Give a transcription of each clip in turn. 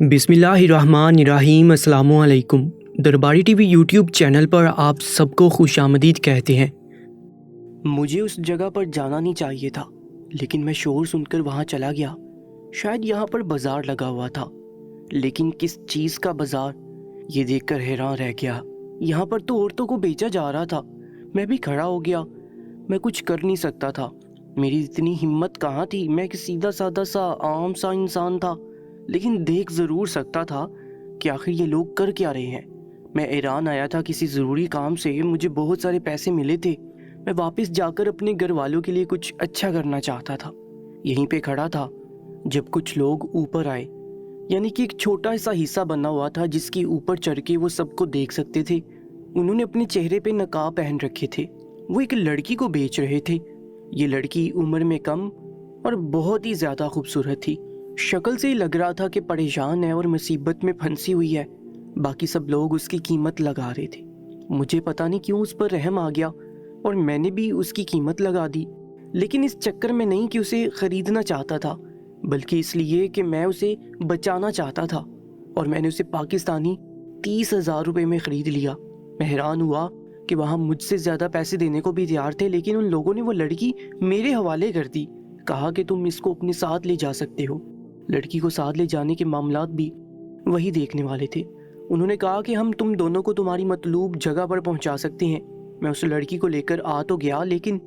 बिस्मिल्लाहिर्रहमानिर्रहीम। अस्सलामुअलैकुम। दरबारी टीवी यूट्यूब चैनल पर आप सबको खुशामदीद कहते हैं। मुझे उस जगह पर जाना नहीं चाहिए था, लेकिन मैं शोर सुनकर वहाँ चला गया। शायद यहाँ पर बाजार लगा हुआ था, लेकिन किस चीज़ का बाजार, ये देखकर हैरान रह गया। यहाँ पर तो औरतों को बेचा जा रहा था। मैं भी खड़ा हो गया। मैं कुछ कर नहीं सकता था। मेरी इतनी हिम्मत कहाँ थी। मैं एक सीधा साधा सा आम सा इंसान था, लेकिन देख ज़रूर सकता था कि आखिर ये लोग कर क्या रहे हैं। मैं ईरान आया था किसी ज़रूरी काम से। मुझे बहुत सारे पैसे मिले थे। मैं वापस जाकर अपने घर वालों के लिए कुछ अच्छा करना चाहता था। यहीं पे खड़ा था जब कुछ लोग ऊपर आए, यानी कि एक छोटा सा हिस्सा बना हुआ था जिसके ऊपर चढ़ के वो सबको देख सकते थे। उन्होंने अपने चेहरे पे नकाब पहन रखे थे। वो एक लड़की को बेच रहे थे। ये लड़की उम्र में कम और बहुत ही ज़्यादा खूबसूरत थी। शक्ल से ही लग रहा था कि परेशान है और मुसीबत में फंसी हुई है। बाकी सब लोग उसकी कीमत लगा रहे थे। मुझे पता नहीं क्यों उस पर रहम आ गया और मैंने भी उसकी कीमत लगा दी, लेकिन इस चक्कर में नहीं कि उसे ख़रीदना चाहता था, बल्कि इसलिए कि मैं उसे बचाना चाहता था। और मैंने उसे पाकिस्तानी 30,000 रुपये में ख़रीद लिया। मैं हैरान हुआ कि वहाँ मुझसे ज़्यादा पैसे देने को भी तैयार थे, लेकिन उन लोगों ने वो लड़की मेरे हवाले कर दी। कहा कि तुम इसको अपने साथ ले जा सकते हो। लड़की को साथ ले जाने के मामलात भी वही देखने वाले थे। उन्होंने कहा कि हम तुम दोनों को तुम्हारी मतलूब जगह पर पहुंचा सकते हैं। मैं उस लड़की को लेकर आ तो गया, लेकिन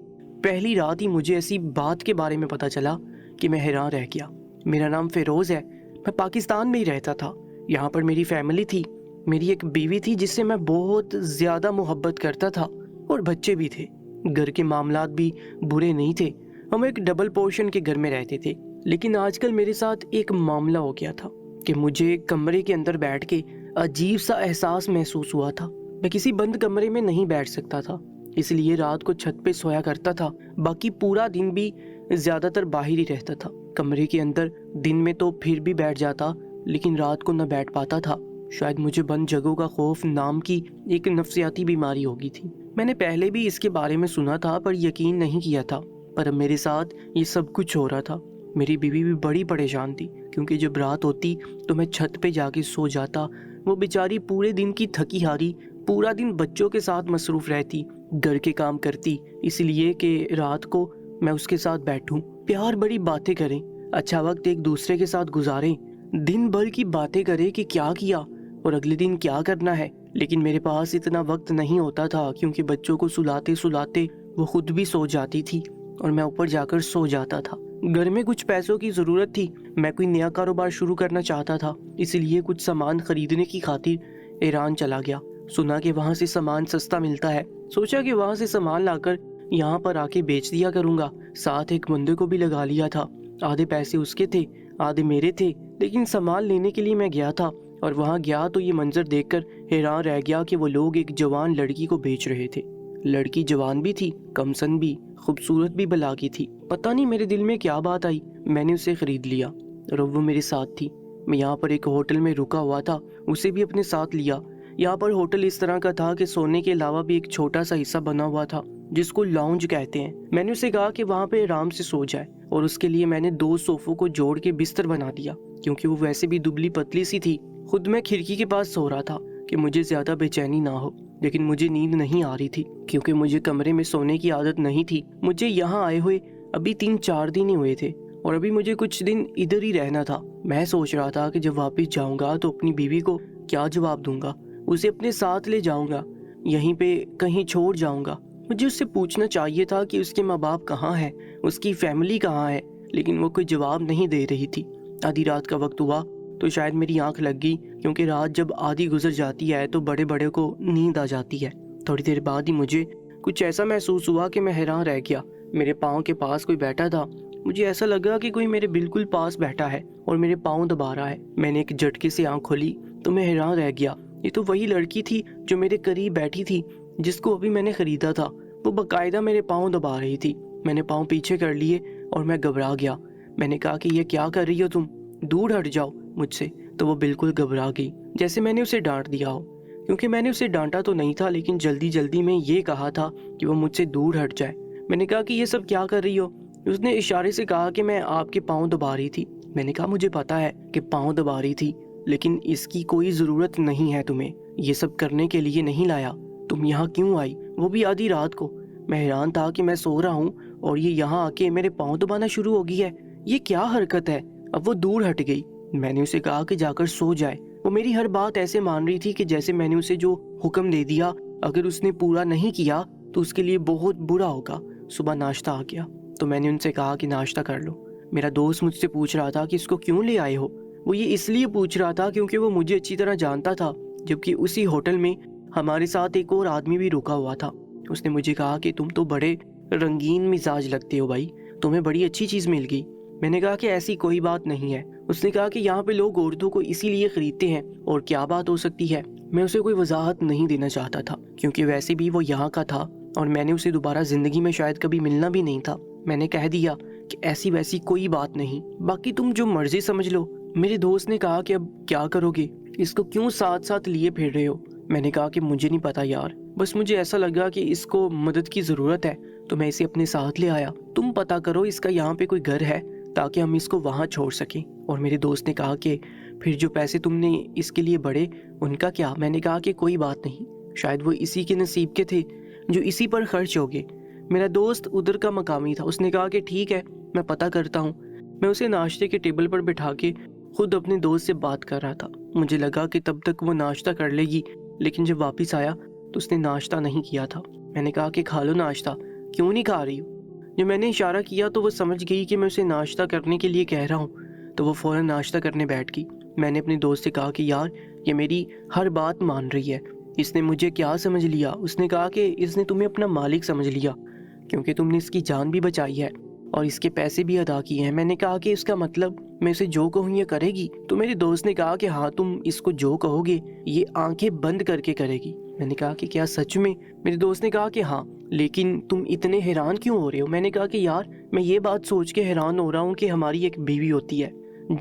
पहली रात ही मुझे ऐसी बात के बारे में पता चला कि मैं हैरान रह गया। मेरा नाम फ़िरोज़ है। मैं पाकिस्तान में ही रहता था। यहाँ पर मेरी फैमिली थी। मेरी एक बीवी थी जिससे मैं बहुत ज़्यादा मोहब्बत करता था, और बच्चे भी थे। घर के मामलात भी बुरे नहीं थे। हम एक डबल पोर्शन के घर में रहते थे। लेकिन आजकल मेरे साथ एक मामला हो गया था कि मुझे कमरे के अंदर बैठ के अजीब सा एहसास महसूस हुआ था। मैं किसी बंद कमरे में नहीं बैठ सकता था, इसलिए रात को छत पे सोया करता था। बाकी पूरा दिन भी ज़्यादातर बाहर ही रहता था। कमरे के अंदर दिन में तो फिर भी बैठ जाता, लेकिन रात को न बैठ पाता था। शायद मुझे बंद जगहों का खौफ नाम की एक नफ्सियाती बीमारी हो गई थी। मैंने पहले भी इसके बारे में सुना था, पर यकीन नहीं किया था। पर अब मेरे साथ ये सब कुछ हो रहा था। मेरी बीवी भी बड़ी परेशान थी, क्योंकि जब रात होती तो मैं छत पे जाके सो जाता। वो बेचारी पूरे दिन की थकी हारी पूरा दिन बच्चों के साथ मसरूफ़ रहती, घर के काम करती, इसलिए कि रात को मैं उसके साथ बैठूं, प्यार बड़ी बातें करें, अच्छा वक्त एक दूसरे के साथ गुजारें, दिन भर की बातें करें कि क्या किया और अगले दिन क्या करना है। लेकिन मेरे पास इतना वक्त नहीं होता था, क्योंकि बच्चों को सुलाते सुलाते वो खुद भी सो जाती थी और मैं ऊपर जाकर सो जाता था। घर में कुछ पैसों की ज़रूरत थी। मैं कोई नया कारोबार शुरू करना चाहता था, इसलिए कुछ सामान खरीदने की खातिर ईरान चला गया। सुना कि वहाँ से सामान सस्ता मिलता है। सोचा कि वहाँ से सामान लाकर यहाँ पर आके बेच दिया करूँगा। साथ एक बंदे को भी लगा लिया था। आधे पैसे उसके थे, आधे मेरे थे। लेकिन सामान लेने के लिए मैं गया था, और वहाँ गया तो ये मंजर देखकर हैरान रह गया कि वो लोग एक जवान लड़की को बेच रहे थे। लड़की जवान भी थी, कमसन भी, खूबसूरत भी भला की थी। पता नहीं मेरे दिल में क्या बात आई, मैंने उसे खरीद लिया और अब वो मेरे साथ थी। मैं यहाँ पर एक होटल में रुका हुआ था, उसे भी अपने साथ लिया। यहाँ पर होटल इस तरह का था कि सोने के अलावा भी एक छोटा सा हिस्सा बना हुआ था, जिसको लाउंज कहते हैं। मैंने उसे कहा कि वहाँ पे आराम से सो जाए, और उसके लिए मैंने 2 सोफों को जोड़ के बिस्तर बना दिया, क्योंकि वो वैसे भी दुबली पतली सी थी। खुद मैं खिड़की के पास सो रहा था कि मुझे ज्यादा बेचैनी ना हो, लेकिन मुझे नींद नहीं आ रही थी, क्योंकि मुझे कमरे में सोने की आदत नहीं थी। मुझे यहाँ आए हुए अभी 3-4 दिन ही हुए थे, और अभी मुझे कुछ दिन इधर ही रहना था। मैं सोच रहा था कि जब वापस जाऊंगा तो अपनी बीवी को क्या जवाब दूंगा। उसे अपने साथ ले जाऊंगा, यहीं पे कहीं छोड़ जाऊंगा। मुझे उससे पूछना चाहिए था कि उसके माँ बाप कहाँ हैं, उसकी फैमिली कहाँ है, लेकिन वो कोई जवाब नहीं दे रही थी। आधी रात का वक्त हुआ तो शायद मेरी आंख लग गई, क्योंकि रात जब आधी गुजर जाती है तो बड़े बड़े को नींद आ जाती है। थोड़ी देर बाद ही मुझे कुछ ऐसा महसूस हुआ कि मैं हैरान रह गया। मेरे पाँव के पास कोई बैठा था। मुझे ऐसा लगा कि कोई मेरे बिल्कुल पास बैठा है और मेरे पाँव दबा रहा है। मैंने एक झटके से आंख खोली तो मैं हैरान रह गया। ये तो वही लड़की थी जो मेरे करीब बैठी थी, जिसको अभी मैंने खरीदा था। वो बाकायदा मेरे पाँव दबा रही थी। मैंने पाँव पीछे कर लिए और मैं घबरा गया। मैंने कहा कि ये क्या कर रही हो तुम, दूर हट जाओ मुझसे। तो वो बिल्कुल घबरा गई, जैसे मैंने उसे डांट दिया हो, क्योंकि मैंने उसे डांटा तो नहीं था, लेकिन जल्दी जल्दी में ये कहा था कि वो मुझसे दूर हट जाए। मैंने कहा कि ये सब क्या कर रही हो। उसने इशारे से कहा कि मैं आपके पाँव दबा रही थी। मैंने कहा मुझे पता है कि पाँव दबा रही थी, لیکن اس کی کوئی ضرورت نہیں ہے تمہیں، یہ سب کرنے کے لیے نہیں لایا۔ تم یہاں کیوں آئی، وہ بھی آدھی رات کو؟ میں حیران تھا کہ میں سو رہا ہوں اور یہ یہاں آ کے میرے پاؤں دبانا شروع ہو گئی ہے۔ یہ کیا حرکت ہے؟ اب وہ دور ہٹ گئی۔ میں نے اسے کہا کہ جا کر سو جائے۔ وہ میری ہر بات ایسے مان رہی تھی کہ جیسے میں نے اسے جو حکم دے دیا اگر اس نے پورا نہیں کیا تو اس کے لیے بہت برا ہوگا۔ صبح ناشتہ آ گیا تو میں نے ان سے کہا کہ ناشتہ کر لو۔ میرا دوست مجھ سے پوچھ رہا تھا کہ اس کو کیوں لے آئے ہو۔ وہ یہ اس لیے پوچھ رہا تھا کیونکہ وہ مجھے اچھی طرح جانتا تھا، جبکہ اسی ہوٹل میں ہمارے ساتھ ایک اور آدمی بھی رکا ہوا تھا۔ اس نے مجھے کہا کہ تم تو بڑے رنگین مزاج لگتے ہو بھائی، تمہیں بڑی اچھی چیز مل گئی۔ میں نے کہا کہ ایسی کوئی بات نہیں ہے۔ اس نے کہا کہ یہاں پہ لوگ عورتوں کو اسی لیے خریدتے ہیں، اور کیا بات ہو سکتی ہے۔ میں اسے کوئی وضاحت نہیں دینا چاہتا تھا کیونکہ ویسے بھی وہ یہاں کا تھا اور میں نے اسے دوبارہ زندگی میں شاید کبھی ملنا بھی نہیں تھا۔ میں نے کہہ دیا کہ ایسی ویسی کوئی بات نہیں، باقی تم جو مرضی سمجھ لو۔ میرے دوست نے کہا کہ اب کیا کرو گے، اس کو کیوں ساتھ ساتھ لیے پھر رہے ہو؟ میں نے کہا کہ مجھے نہیں پتا یار، بس مجھے ایسا لگا کہ اس کو مدد کی ضرورت ہے تو میں اسے اپنے ساتھ لے آیا۔ تم پتا کرو اس کا یہاں پہ کوئی گھر ہے تاکہ ہم اس کو وہاں چھوڑ سکیں۔ اور میرے دوست نے کہا کہ پھر جو پیسے تم نے اس کے لیے بڑھے ان کا کیا؟ میں نے کہا کہ کوئی بات نہیں، شاید وہ اسی کے نصیب کے تھے جو اسی پر خرچ ہو گئے۔ میرا دوست ادھر کا مقامی تھا، اس نے کہا کہ ٹھیک ہے میں پتہ کرتا ہوں۔ میں اسے ناشتے کے ٹیبل پر بٹھا کے خود اپنے دوست سے بات کر رہا تھا۔ مجھے لگا کہ تب تک وہ ناشتہ کر لے گی، لیکن جب واپس آیا تو اس نے ناشتہ نہیں کیا تھا۔ میں نے کہا کہ کھا لو ناشتہ، کیوں نہیں کھا رہی ہو؟ جب میں نے اشارہ کیا تو وہ سمجھ گئی کہ میں اسے ناشتہ کرنے کے لیے کہہ رہا ہوں، تو وہ فوراً ناشتہ کرنے بیٹھ گئی۔ میں نے اپنے دوست سے کہا کہ یار یہ میری ہر بات مان رہی ہے، اس نے مجھے کیا سمجھ لیا؟ اس نے کہا کہ اس نے تمہیں اپنا مالک سمجھ لیا کیونکہ تم نے اس کی جان بھی بچائی ہے اور اس کے پیسے بھی ادا کیے ہیں۔ میں نے کہا کہ اس کا مطلب میں اسے جو کہوں یہ کرے گی؟ تو میرے دوست نے کہا کہ ہاں تم اس کو جو کہو گے یہ آنکھیں بند کر کے کرے گی۔ میں نے کہا کہ کیا سچ میں؟ میرے دوست نے کہا کہ ہاں، لیکن تم اتنے حیران کیوں ہو رہے ہو؟ میں نے کہا کہ یار میں یہ بات سوچ کے حیران ہو رہا ہوں کہ ہماری ایک بیوی ہوتی ہے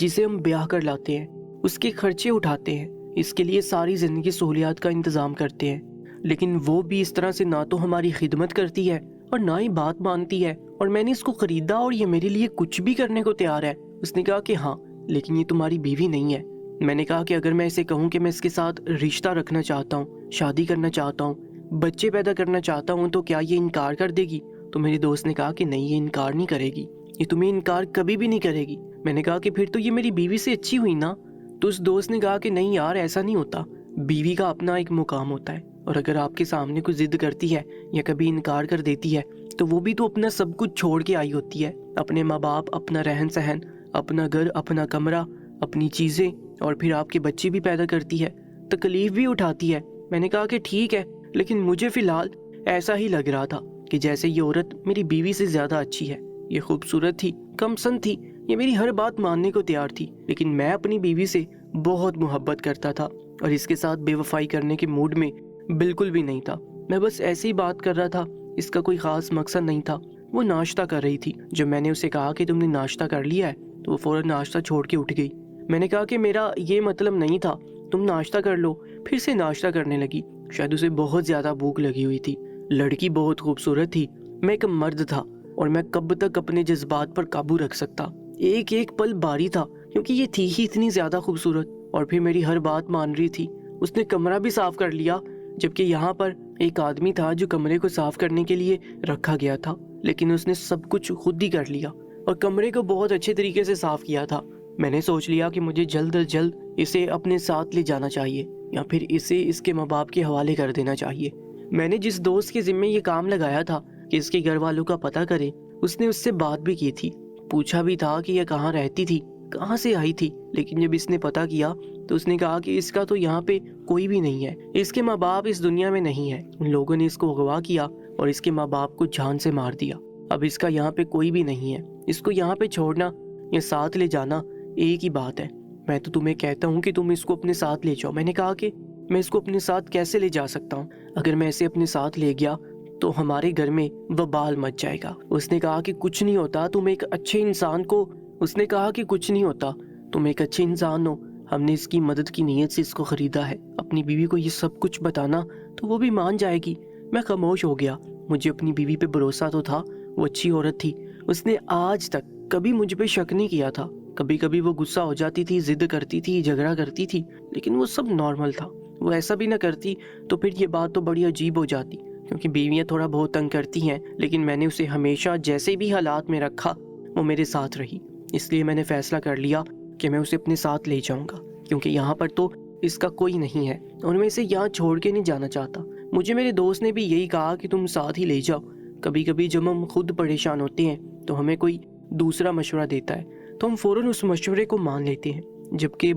جسے ہم بیاہ کر لاتے ہیں، اس کے خرچے اٹھاتے ہیں، اس کے لیے ساری زندگی سہولیات کا انتظام کرتے ہیں، لیکن وہ بھی اس طرح سے نہ تو ہماری خدمت کرتی ہے اور نہ ہی بات مانتی ہے، اور میں نے اس کو خریدا اور یہ میرے لیے کچھ بھی کرنے کو تیار ہے۔ اس نے کہا کہ ہاں لیکن یہ تمہاری بیوی نہیں ہے۔ میں نے کہا کہ اگر میں اسے کہوں کہ میں اس کے ساتھ رشتہ رکھنا چاہتا ہوں، شادی کرنا چاہتا ہوں، بچے پیدا کرنا چاہتا ہوں، تو کیا یہ انکار کر دے گی؟ تو میرے دوست نے کہا کہ نہیں، یہ انکار نہیں کرے گی، یہ تمہیں انکار کبھی بھی نہیں کرے گی۔ میں نے کہا کہ پھر تو یہ میری بیوی سے اچھی ہوئی نا؟ تو اس دوست نے کہا کہ نہیں یار ایسا نہیں ہوتا، بیوی کا اپنا ایک مقام ہوتا ہے، اور اگر آپ کے سامنے کوئی ضد کرتی ہے یا کبھی انکار کر دیتی ہے تو وہ بھی تو اپنا سب کچھ چھوڑ کے آئی ہوتی ہے، اپنے ماں باپ، اپنا رہن سہن، اپنا گھر، اپنا کمرہ، اپنی چیزیں، اور پھر آپ کے بچے بھی پیدا کرتی ہے، تکلیف بھی اٹھاتی ہے۔ میں نے کہا کہ ٹھیک ہے، لیکن مجھے فی الحال ایسا ہی لگ رہا تھا کہ جیسے یہ عورت میری بیوی سے زیادہ اچھی ہے، یہ خوبصورت تھی، کم سن تھی، یہ میری ہر بات ماننے کو تیار تھی، لیکن میں اپنی بیوی سے بہت محبت کرتا تھا اور اس کے ساتھ بے وفائی کرنے کے موڈ میں بالکل بھی نہیں تھا۔ میں بس ایسے ہی بات کر رہا تھا، اس کا کوئی خاص مقصد نہیں تھا۔ وہ ناشتہ کر رہی تھی۔ جب میں نے اسے کہا کہ تم نے ناشتہ کر لیا ہے تو وہ فوراً ناشتہ چھوڑ کے اٹھ گئی۔ میں نے کہا کہ میرا یہ مطلب نہیں تھا، تم ناشتہ کر لو۔ پھر سے ناشتہ کرنے لگی، شاید اسے بہت زیادہ بھوک لگی ہوئی تھی۔ لڑکی بہت خوبصورت تھی، میں ایک مرد تھا اور میں کب تک اپنے جذبات پر قابو رکھ سکتا؟ ایک ایک پل باری تھا کیونکہ یہ تھی ہی اتنی زیادہ خوبصورت، اور پھر میری ہر بات مان رہی تھی۔ اس نے کمرہ بھی صاف کر لیا، جبکہ یہاں پر ایک آدمی تھا جو کمرے کو صاف کرنے کے لیے رکھا گیا تھا، لیکن اس نے سب کچھ خود ہی کر لیا اور کمرے کو بہت اچھے طریقے سے صاف کیا تھا۔ میں نے سوچ لیا کہ مجھے جلد از جلد اسے اپنے ساتھ لے جانا چاہیے یا پھر اسے اس کے ماں باپ کے حوالے کر دینا چاہیے۔ میں نے جس دوست کے ذمے یہ کام لگایا تھا کہ اس کے گھر والوں کا پتہ کرے، اس نے اس سے بات بھی کی تھی، پوچھا بھی تھا کہ یہ کہاں رہتی تھی، کہاں سے آئی تھی، لیکن جب اس نے پتہ کیا تو اس نے کہا کہ اس کا تو یہاں پہ کوئی بھی نہیں ہے، اس کے ماں باپ اس دنیا میں نہیں ہے، ان لوگوں نے اس کو اغوا کیا اور اس کے ماں باپ کو جان سے مار دیا، اب اس کا یہاں پہ کوئی بھی نہیں ہے، اس کو یہاں پہ چھوڑنا یا ساتھ لے جانا ایک ہی بات ہے۔ میں تو تمہیں کہتا ہوں کہ تم اس کو اپنے ساتھ لے جاؤ۔ میں نے کہا کہ میں اس کو اپنے ساتھ کیسے لے جا سکتا ہوں؟ اگر میں اسے اپنے ساتھ لے گیا تو ہمارے گھر میں وبال مچ جائے گا۔ اس نے کہا کہ کچھ نہیں ہوتا، تم ایک اچھے انسان کو اس نے کہا کہ کچھ نہیں ہوتا، تم ایک اچھے انسان ہو، ہم نے اس کی مدد کی نیت سے اس کو خریدا ہے، اپنی بیوی کو یہ سب کچھ بتانا تو وہ بھی مان جائے گی۔ میں خاموش ہو گیا، مجھے اپنی بیوی پہ بھروسہ تو تھا، وہ اچھی عورت تھی، اس نے آج تک کبھی مجھ پہ شک نہیں کیا تھا، कभी कभी वो गुस्सा हो जाती थी, जिद करती थी, झगड़ा करती थी, लेकिन वो सब नॉर्मल था। वो ऐसा भी ना करती तो फिर ये बात तो बड़ी अजीब हो जाती, क्योंकि बीवियां थोड़ा बहुत तंग करती हैं, लेकिन मैंने उसे हमेशा जैसे भी हालात में रखा वो मेरे साथ रही। इसलिए मैंने फैसला कर लिया कि मैं उसे अपने साथ ले जाऊंगा, क्योंकि यहाँ पर तो इसका कोई नहीं है और मैं इसे यहाँ छोड़ के नहीं जाना चाहता। मुझे मेरे दोस्त ने भी यही कहा कि तुम साथ ही ले जाओ। कभी कभी जब हम खुद परेशान होते हैं तो हमें कोई दूसरा मशवरा देता है तो हम फ़ौरन उस मशवरे को मान लेते हैं, जबकि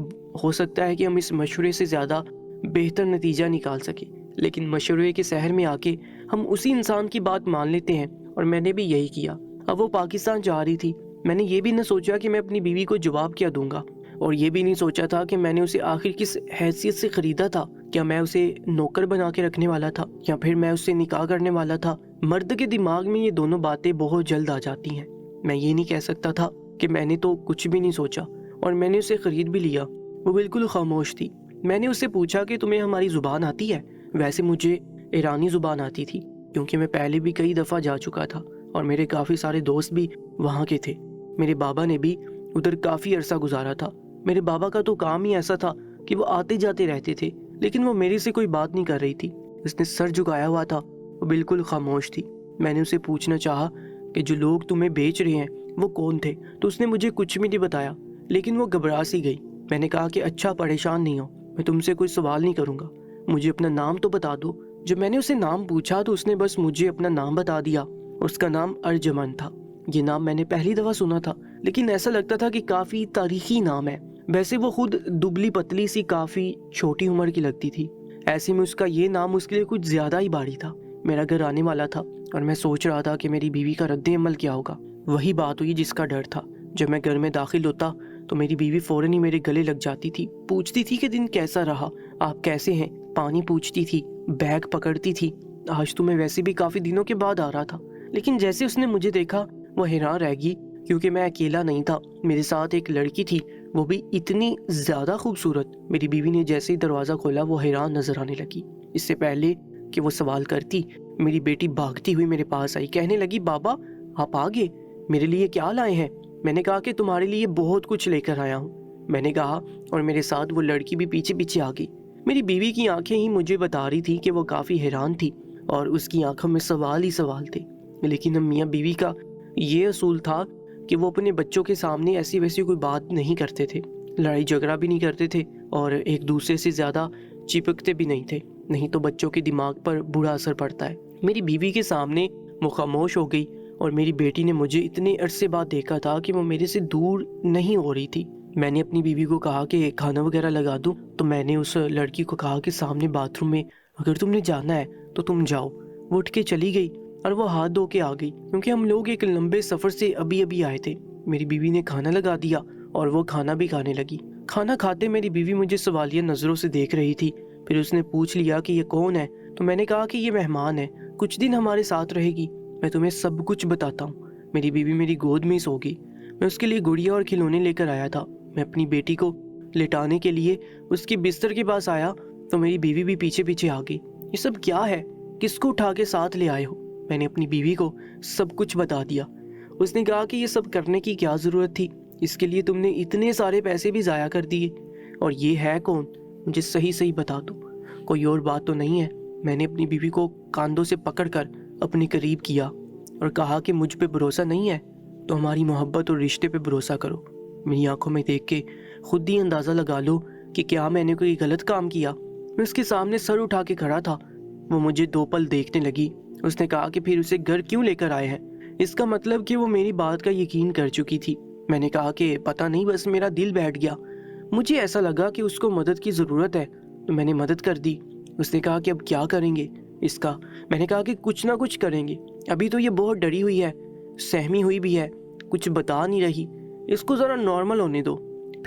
हो सकता है कि हम इस मशवरे से ज़्यादा बेहतर नतीजा निकाल सके। लेकिन मशवरे के शहर में आके हम उसी इंसान की बात मान लेते हैं, और मैंने भी यही किया। अब वो पाकिस्तान जा रही थी, मैंने ये भी न सोचा कि मैं अपनी बीवी को जवाब क्या दूंगा, और ये भी नहीं सोचा था कि मैंने उसे आखिर किस हैसियत से ख़रीदा था। क्या मैं उसे नौकर बना के रखने वाला था, या फिर मैं उससे निकाह करने वाला था। मर्द के दिमाग में ये दोनों बातें बहुत जल्द आ जाती हैं। मैं ये नहीं कह सकता था कि मैंने तो कुछ भी नहीं सोचा, और मैंने उसे ख़रीद भी लिया। वो बिल्कुल खामोश थी। मैंने उससे पूछा कि तुम्हें हमारी ज़ुबान आती है? वैसे मुझे ईरानी ज़ुबान आती थी, क्योंकि मैं पहले भी कई दफ़ा जा चुका था और मेरे काफ़ी सारे दोस्त भी वहाँ के थे। मेरे बाबा ने भी उधर काफ़ी अरसा गुजारा था। मेरे बाबा का तो काम ही ऐसा था कि वो आते जाते रहते थे, लेकिन वो मेरे से कोई बात नहीं कर रही थी। उसने सर झुकाया हुआ था, वो बिल्कुल खामोश थी। मैंने उसे पूछना चाहा कि जो लोग तुम्हें बेच रहे हैं वो कौन थे, तो उसने मुझे कुछ भी नहीं बताया, लेकिन वो घबरा सी गई। मैंने कहा कि अच्छा, परेशान नहीं हो, मैं तुमसे कोई सवाल नहीं करूँगा, मुझे अपना नाम तो बता दो। जब मैंने उसे नाम पूछा तो उसने बस मुझे अपना नाम बता दिया। उसका नाम अर्जमन था। ये नाम मैंने पहली दफ़ा सुना था, लेकिन ऐसा लगता था कि काफ़ी तारीखी नाम है। वैसे वो खुद दुबली पतली सी काफ़ी छोटी उम्र की लगती थी। ऐसे में उसका ये नाम उसके लिए कुछ ज़्यादा ही भारी था। मेरा घर आने वाला था और मैं सोच रहा था कि मेरी बीवी का रद्द अमल क्या होगा। वही बात हुई जिसका डर था। जब मैं घर में दाखिल होता तो मेरी बीवी फ़ौरन ही मेरे गले लग जाती थी। पूछती थी कि दिन कैसा रहा, आप कैसे हैं, पानी पूछती थी, बैग पकड़ती थी। आज तो मैं वैसे भी काफ़ी दिनों के बाद आ रहा था, लेकिन जैसे उसने मुझे देखा वो हैरान रह गई, क्योंकि मैं अकेला नहीं था, मेरे साथ एक लड़की थी, वो भी इतनी ज़्यादा खूबसूरत। मेरी बीवी ने जैसे ही दरवाज़ा खोला वो हैरान नजर आने लगी। इससे पहले कि वो सवाल करती, मेरी बेटी भागती हुई मेरे पास आई, कहने लगी, बाबा आप आ गए, मेरे लिए क्या लाए हैं? मैंने कहा कि तुम्हारे लिए बहुत कुछ लेकर आया हूँ, मैंने कहा, और मेरे साथ वो लड़की भी पीछे पीछे आ गई। मेरी बीवी की आंखें ही मुझे बता रही थी कि वो काफ़ी हैरान थी और उसकी आंखों में सवाल ही सवाल थे। लेकिन हम मियाँ बीवी का ये असूल था कि वो अपने बच्चों के सामने ऐसी वैसी कोई बात नहीं करते थे, लड़ाई झगड़ा भी नहीं करते थे और एक दूसरे से ज़्यादा चिपकते भी नहीं थे, नहीं तो बच्चों के दिमाग पर बुरा असर पड़ता है। मेरी बीवी के सामने वो खामोश हो गई और मेरी बेटी ने मुझे इतने अरसे बाद देखा था कि वो मेरे से दूर नहीं हो रही थी। मैंने अपनी बीवी को कहा कि खाना वगैरह लगा दूं, तो मैंने उस लड़की को कहा कि सामने बाथरूम में अगर तुमने जाना है तो तुम जाओ। वो उठ के चली गई और वो हाथ धो के आ गई, क्योंकि हम लोग एक लंबे सफ़र से अभी अभी आए थे। मेरी बीवी ने खाना लगा दिया और वो खाना भी खाने लगी। खाना खाते मेरी बीवी मुझे सवालिया नज़रों से देख रही थी। फिर उसने पूछ लिया कि ये कौन है, तो मैंने कहा कि ये मेहमान है, कुछ दिन हमारे साथ रहेगी, मैं तुम्हें सब कुछ बताता हूँ। मेरी बीवी मेरी गोद में सो गई। मैं उसके लिए गुड़िया और खिलौने लेकर आया था। मैं अपनी बेटी को लेटाने के लिए उसके बिस्तर के पास आया तो मेरी बीवी भी पीछे पीछे आ गई। ये सब क्या है, किसको उठा के साथ ले आए हो? मैंने अपनी बीवी को सब कुछ बता दिया। उसने कहा कि ये सब करने की क्या ज़रूरत थी, इसके लिए तुमने इतने सारे पैसे भी ज़ाया कर दिए। और ये है कौन, मुझे सही सही बता दो, कोई और बात तो नहीं है? मैंने अपनी बीवी को कांधों से पकड़कर अपने करीब किया और कहा कि मुझ पे भरोसा नहीं है तो हमारी मोहब्बत और रिश्ते पे भरोसा करो। मेरी आंखों में देख के खुद ही अंदाज़ा लगा लो कि क्या मैंने कोई गलत काम किया। मैं उसके सामने सर उठा के खड़ा था। वो मुझे 2 पल देखने लगी। उसने कहा कि फिर उसे घर क्यों लेकर आए हैं? इसका मतलब कि वो मेरी बात का यकीन कर चुकी थी। मैंने कहा कि पता नहीं, बस मेरा दिल बैठ गया, मुझे ऐसा लगा कि उसको मदद की ज़रूरत है तो मैंने मदद कर दी। उसने कहा कि अब क्या करेंगे इसका? मैंने कहा कि कुछ ना कुछ करेंगे, अभी तो ये बहुत डरी हुई है, सहमी हुई भी है, कुछ बता नहीं रही, इसको ज़रा नॉर्मल होने दो,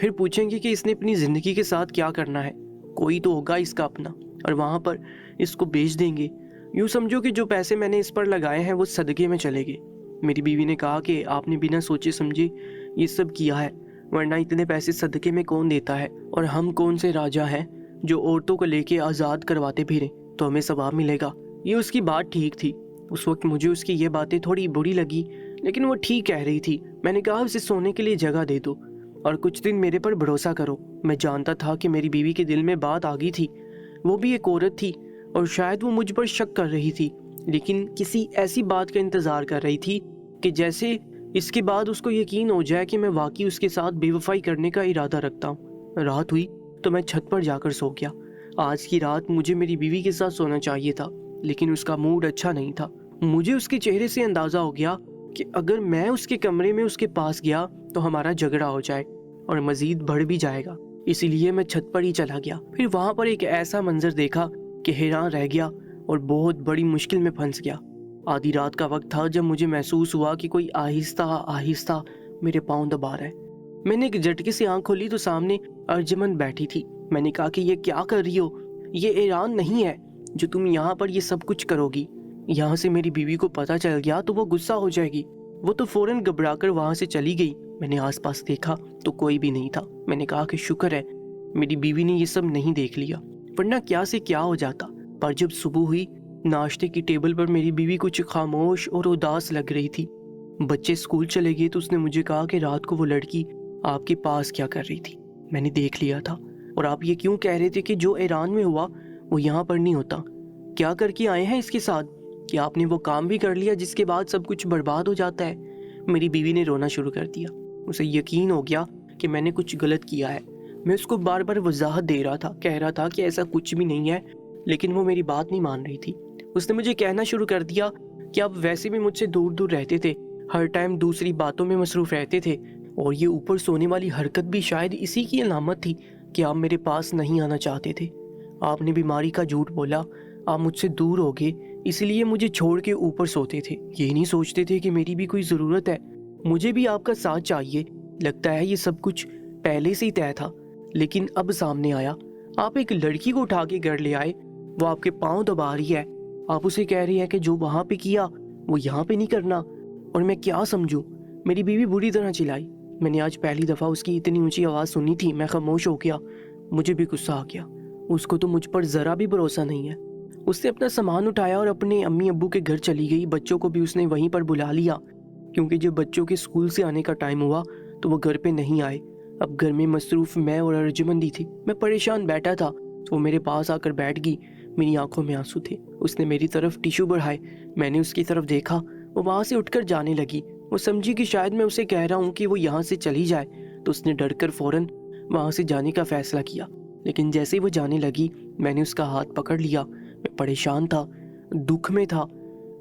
फिर पूछेंगे कि इसने अपनी ज़िंदगी के साथ क्या करना है, कोई तो होगा इसका अपना, और वहाँ पर इसको बेच देंगे। यूँ समझो कि जो पैसे मैंने इस पर लगाए हैं वो सदक़े में चले गए। मेरी बीवी ने कहा कि आपने बिना सोचे समझे ये सब किया है, वरना इतने पैसे सदक़े में कौन देता है, और हम कौन से राजा हैं जो औरतों को लेके आज़ाद करवाते फिरें तो हमें सवाब मिलेगा। ये उसकी बात ठीक थी। उस वक्त मुझे उसकी ये बातें थोड़ी बुरी लगी, लेकिन वो ठीक कह रही थी। मैंने कहा उसे सोने के लिए जगह दे दो। اور کچھ دن میرے پر بھروسہ کرو۔ میں جانتا تھا کہ میری بیوی کے دل میں بات آ گئی تھی، وہ بھی ایک عورت تھی اور شاید وہ مجھ پر شک کر رہی تھی، لیکن کسی ایسی بات کا انتظار کر رہی تھی کہ جیسے اس کے بعد اس کو یقین ہو جائے کہ میں واقعی اس کے ساتھ بے وفائی کرنے کا ارادہ رکھتا ہوں۔ رات ہوئی تو میں چھت پر جا کر سو گیا۔ آج کی رات مجھے میری بیوی کے ساتھ سونا چاہیے تھا، لیکن اس کا موڈ اچھا نہیں تھا۔ مجھے اس کے چہرے سے اندازہ ہو گیا کہ اگر میں اس کے کمرے میں اس کے پاس گیا تو ہمارا جھگڑا ہو جائے اور مزید بڑھ بھی جائے گا، اسی لیے میں چھت پر ہی چلا گیا۔ پھر وہاں پر ایک ایسا منظر دیکھا کہ حیران رہ گیا اور بہت بڑی مشکل میں پھنس گیا۔ آدھی رات کا وقت تھا جب مجھے محسوس ہوا کہ کوئی آہستہ آہستہ میرے پاؤں دبا رہا ہے۔ میں نے ایک جھٹکے سے آنکھ کھولی تو سامنے ارجمن بیٹھی تھی۔ میں نے کہا کہ یہ کیا کر رہی ہو؟ یہ ایران نہیں ہے جو تم یہاں پر یہ سب کچھ کرو گی۔ یہاں سے میری بیوی کو پتہ چل گیا تو وہ غصہ ہو جائے گی۔ وہ تو فوراً گھبرا کر وہاں سے چلی گئی۔ میں نے آس پاس دیکھا تو کوئی بھی نہیں تھا۔ میں نے کہا کہ شکر ہے میری بیوی نے یہ سب نہیں دیکھ لیا، ورنہ کیا سے کیا ہو جاتا۔ پر جب صبح ہوئی، ناشتے کی ٹیبل پر میری بیوی کچھ خاموش اور اداس لگ رہی تھی۔ بچے اسکول چلے گئے تو اس نے مجھے کہا کہ رات کو وہ لڑکی آپ کے پاس کیا کر رہی تھی؟ میں نے دیکھ لیا تھا، اور آپ یہ کیوں کہہ رہے تھے کہ جو ایران میں ہوا وہ یہاں پر نہیں ہوتا؟ کیا کر کے آئے ہیں اس کے ساتھ؟ کہ آپ نے وہ کام بھی کر لیا جس کے بعد سب کچھ برباد ہو جاتا ہے؟ میری بیوی نے رونا شروع کر دیا۔ اسے یقین ہو گیا کہ میں نے کچھ غلط کیا ہے۔ میں اس کو بار بار وضاحت دے رہا تھا، کہہ رہا تھا کہ ایسا کچھ بھی نہیں ہے، لیکن وہ میری بات نہیں مان رہی تھی۔ اس نے مجھے کہنا شروع کر دیا کہ آپ ویسے بھی مجھ سے دور دور رہتے تھے، ہر ٹائم دوسری باتوں میں مصروف رہتے تھے، اور یہ اوپر سونے والی حرکت بھی شاید اسی کی علامت تھی کہ آپ میرے پاس نہیں آنا چاہتے تھے۔ آپ نے بیماری کا جھوٹ بولا، آپ مجھ سے دور ہو گئے، اس لیے مجھے چھوڑ کے اوپر سوتے تھے۔ یہ نہیں سوچتے تھے کہ میری بھی کوئی ضرورت ہے، مجھے بھی آپ کا ساتھ چاہیے۔ لگتا ہے یہ سب کچھ پہلے سے ہی طے تھا، لیکن اب سامنے آیا۔ آپ ایک لڑکی کو اٹھا کے گھر لے آئے، وہ آپ کے پاؤں دبا رہی ہے، آپ اسے کہہ رہی ہے کہ جو وہاں پہ کیا وہ یہاں پہ نہیں کرنا، اور میں کیا سمجھوں؟ میری بیوی بری طرح چلائی۔ میں نے آج پہلی دفعہ اس کی اتنی اونچی آواز سنی تھی۔ میں خاموش ہو گیا، مجھے بھی غصہ آ گیا۔ اس کو تو مجھ پر ذرا بھی بھروسہ نہیں ہے۔ اس نے اپنا سامان اٹھایا اور اپنے امی ابو کے گھر چلی گئی۔ بچوں کو بھی اس نے وہیں پر بلا لیا، کیونکہ جب بچوں کے اسکول سے آنے کا ٹائم ہوا تو وہ گھر پہ نہیں آئے۔ اب گھر میں مصروف میں اور ارجمن تھی۔ میں پریشان بیٹھا تھا تو وہ میرے پاس آ کر بیٹھ گئی۔ میری آنکھوں میں آنسو تھے۔ اس نے میری طرف ٹیشو بڑھائے، میں نے اس کی طرف دیکھا، وہ وہاں سے اٹھ کر جانے لگی۔ وہ سمجھی کہ شاید میں اسے کہہ رہا ہوں کہ وہ یہاں سے چلی جائے، تو اس نے ڈر کر فوراً وہاں سے جانے کا فیصلہ کیا۔ لیکن جیسے ہی وہ جانے لگی، میں نے اس کا ہاتھ پکڑ لیا۔ میں پریشان تھا، دکھ میں تھا۔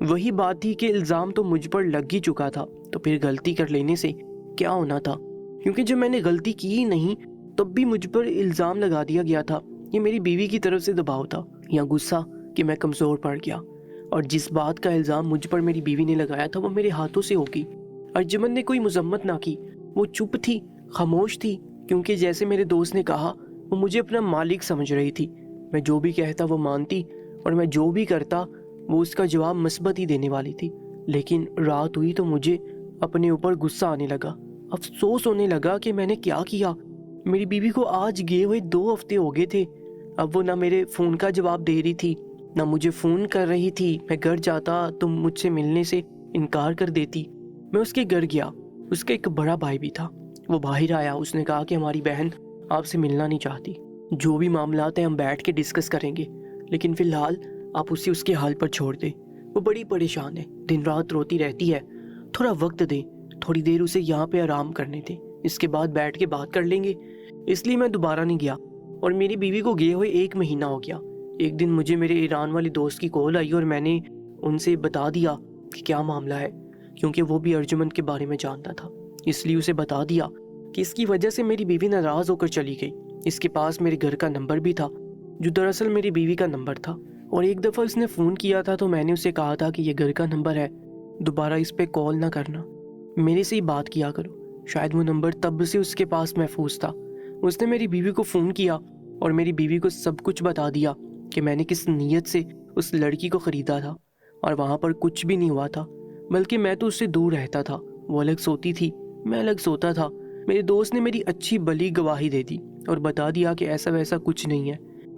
وہی بات تھی کہ الزام تو مجھ پر لگ ہی چکا تھا، تو پھر غلطی کر لینے سے کیا ہونا تھا؟ کیونکہ جب میں نے غلطی کی ہی نہیں تب بھی مجھ پر الزام لگا دیا گیا تھا۔ یہ میری بیوی کی طرف سے دباؤ تھا یا غصہ کہ میں کمزور پڑ گیا، اور جس بات کا الزام مجھ پر میری بیوی نے لگایا تھا وہ میرے ہاتھوں سے ہوگی۔ ارجمن نے کوئی مذمت نہ کی، وہ چپ تھی، خاموش تھی، کیونکہ جیسے میرے دوست نے کہا وہ مجھے اپنا مالک سمجھ رہی تھی۔ میں جو بھی کہتا وہ مانتی، اور میں جو بھی کرتا وہ اس کا جواب مثبت ہی دینے والی تھی۔ لیکن رات ہوئی تو مجھے اپنے اوپر غصہ آنے لگا، افسوس ہونے لگا کہ میں نے کیا کیا۔ میری بیوی کو آج گئے ہوئے 2 ہفتے ہو گئے تھے، اب وہ نہ میرے فون کا جواب دے رہی تھی نہ مجھے فون کر رہی تھی۔ میں گھر جاتا تو مجھ سے ملنے سے انکار کر دیتی۔ میں اس کے گھر گیا، اس کا ایک بڑا بھائی بھی تھا۔ وہ باہر آیا، اس نے کہا کہ ہماری بہن آپ سے ملنا نہیں چاہتی، جو بھی معاملات ہیں ہم بیٹھ کے ڈسکس کریں گے، لیکن فی الحال آپ اسے اس کے حال پر چھوڑ دیں۔ وہ بڑی پریشان ہے، دن رات روتی رہتی ہے، تھوڑا وقت دیں، تھوڑی دیر اسے یہاں پہ آرام کرنے دیں، اس کے بعد بیٹھ کے بات کر لیں گے۔ اس لیے میں دوبارہ نہیں گیا، اور میری بیوی کو گئے ہوئے 1 مہینہ ہو گیا۔ ایک دن مجھے میرے ایران والی دوست کی کال آئی اور میں نے ان سے بتا دیا کہ کیا معاملہ ہے، کیونکہ وہ بھی ارجمن کے بارے میں جانتا تھا۔ اس لیے اسے بتا دیا کہ اس کی وجہ سے میری بیوی ناراض ہو کر چلی گئی۔ اس کے پاس میرے گھر کا نمبر بھی تھا، جو دراصل میری بیوی کا نمبر تھا، اور ایک دفعہ اس نے فون کیا تھا تو میں نے اسے کہا تھا کہ یہ گھر کا نمبر ہے، دوبارہ اس پہ کال نہ کرنا، میرے سے ہی بات کیا کرو۔ شاید وہ نمبر تب سے اس کے پاس محفوظ تھا۔ اس نے میری بیوی کو فون کیا اور میری بیوی کو سب کچھ بتا دیا کہ میں نے کس نیت سے اس لڑکی کو خریدا تھا، اور وہاں پر کچھ بھی نہیں ہوا تھا، بلکہ میں تو اس سے دور رہتا تھا۔ وہ الگ سوتی تھی، میں الگ سوتا تھا۔ میرے دوست نے میری اچھی بلی گواہی دے دی اور بتا دیا کہ ایسا ویسا کچھ نہیں ہے۔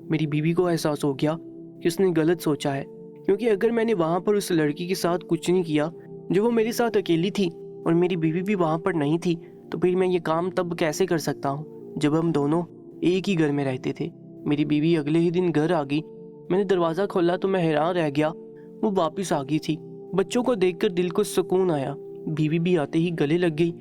میری بیوی کو احساس ہو گیا کہ اس نے غلط سوچا ہے، کیونکہ اگر میں نے وہاں پر اس لڑکی کے ساتھ کچھ نہیں کیا جو وہ میرے ساتھ اکیلی تھی، اور میری بیوی بھی وہاں پر نہیں تھی، तो फिर मैं ये काम तब कैसे कर सकता हूँ जब हम दोनों एक ही घर में रहते थे। मेरी बीवी अगले ही दिन घर आ गई। मैंने दरवाज़ा खोला तो मैं हैरान रह गया, वो वापस आ गई थी। बच्चों को देखकर दिल को सुकून आया। बीवी भी आते ही गले लग गई।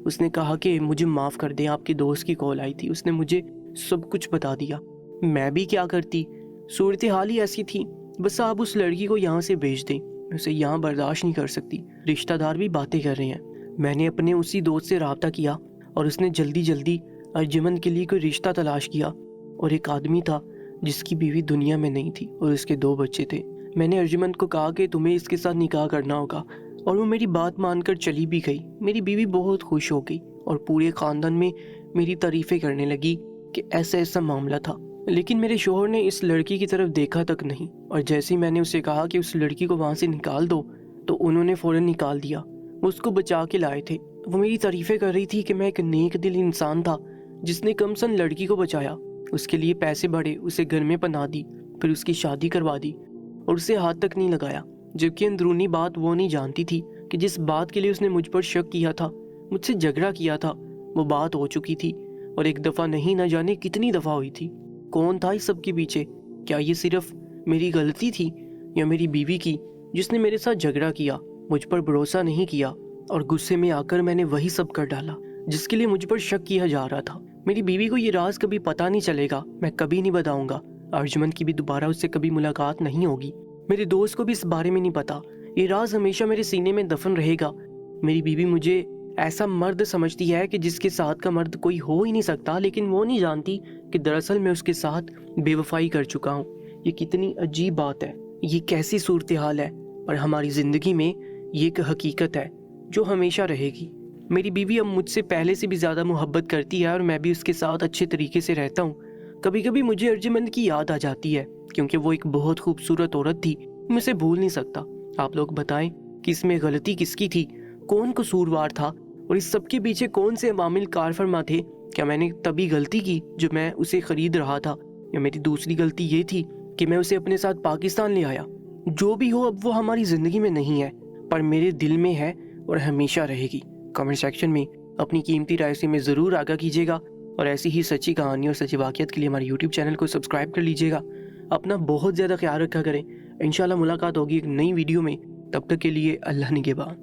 उसने कहा कि मुझे माफ़ कर दें, आपकी दोस्त की कॉल आई थी, उसने मुझे सब कुछ बता दिया। मैं भी क्या करती, सूरत हाल ही ऐसी थी। बस आप उस लड़की को यहाँ से भेज दें, मैं उसे यहाँ बर्दाश्त नहीं कर सकती। रिश्तेदार भी बातें कर रहे हैं। मैंने अपने उसी दोस्त से रब्ता किया और उसने जल्दी जल्दी अर्जुमन के लिए कोई रिश्ता तलाश किया। और एक आदमी था जिसकी बीवी दुनिया में नहीं थी और उसके 2 बच्चे थे। मैंने अर्जुमन को कहा कि तुम्हें इसके साथ निकाह करना होगा और वो मेरी बात मानकर चली भी गई। मेरी बीवी बहुत खुश हो गई और पूरे ख़ानदान में मेरी तारीफ़ें करने लगी कि ऐसा ऐसा मामला था। लेकिन मेरे शोहर ने इस लड़की की तरफ देखा तक नहीं, और जैसे ही मैंने उसे कहा कि उस लड़की को वहाँ से निकाल दो तो उन्होंने फ़ौरन निकाल दिया। वो उसको बचा के लाए थे। वो मेरी तारीफ़ें कर रही थी कि मैं एक नेक दिल इंसान था जिसने कमसन लड़की को बचाया, उसके लिए पैसे बढ़े, उसे घर में पनाह दी, फिर उसकी शादी करवा दी और उसे हाथ तक नहीं लगाया। जबकि अंदरूनी बात वो नहीं जानती थी कि जिस बात के लिए उसने मुझ पर शक किया था, मुझसे झगड़ा किया था, वो बात हो चुकी थी और एक दफ़ा नहीं, न जाने कितनी दफ़ा हुई थी। कौन था इस सब के पीछे? क्या ये सिर्फ मेरी गलती थी या मेरी बीवी की, जिसने मेरे साथ झगड़ा किया, मुझ पर भरोसा नहीं किया और गुस्से में आकर मैंने वही सब कर डाला जिसके लिए मुझ पर शक किया जा रहा था। मेरी बीवी को ये राज कभी पता नहीं चलेगा, मैं कभी नहीं बताऊंगा। अर्जुमन की भी दोबारा उससे कभी मुलाकात नहीं होगी। मेरे दोस्त को भी इस बारे में नहीं पता। ये राज हमेशा मेरे सीने में दफन रहेगा। मेरी बीवी मुझे ऐसा मर्द समझती है कि जिसके साथ का मर्द कोई हो ही नहीं सकता, लेकिन वो नहीं जानती कि दरअसल मैं उसके साथ बेवफाई कर चुका हूँ। ये कितनी अजीब बात है, ये कैसी सूरत हाल है, पर हमारी ज़िंदगी में ये एक हकीकत है जो हमेशा रहेगी। मेरी बीवी अब मुझसे पहले से भी ज़्यादा मोहब्बत करती है और मैं भी उसके साथ अच्छे तरीके से रहता हूँ। कभी कभी मुझे अर्जुमन की याद आ जाती है क्योंकि वो एक बहुत खूबसूरत औरत थी, मैं उसे भूल नहीं सकता। आप लोग बताएं कि इसमें गलती किसकी थी, कौन कसूरवार था और इस सब के पीछे कौन से अवामिल कार फरमा थे? क्या मैंने तभी गलती की जो मैं उसे खरीद रहा था, या मेरी दूसरी गलती ये थी कि मैं उसे अपने साथ पाकिस्तान ले आया? जो भी हो, अब वो हमारी ज़िंदगी में नहीं है पर मेरे दिल में है और हमेशा रहेगी। कमेंट सेक्शन में अपनी कीमती राय से हमें ज़रूर आगाह कीजिएगा और ऐसी ही सच्ची कहानी और सच्ची वाक़ियत के लिए हमारे यूट्यूब चैनल को सब्सक्राइब कर लीजिएगा। अपना बहुत ज़्यादा ख्याल रखा करें। इंशाल्लाह मुलाकात होगी एक नई वीडियो में। तब तक के लिए अल्लाह निगहबान।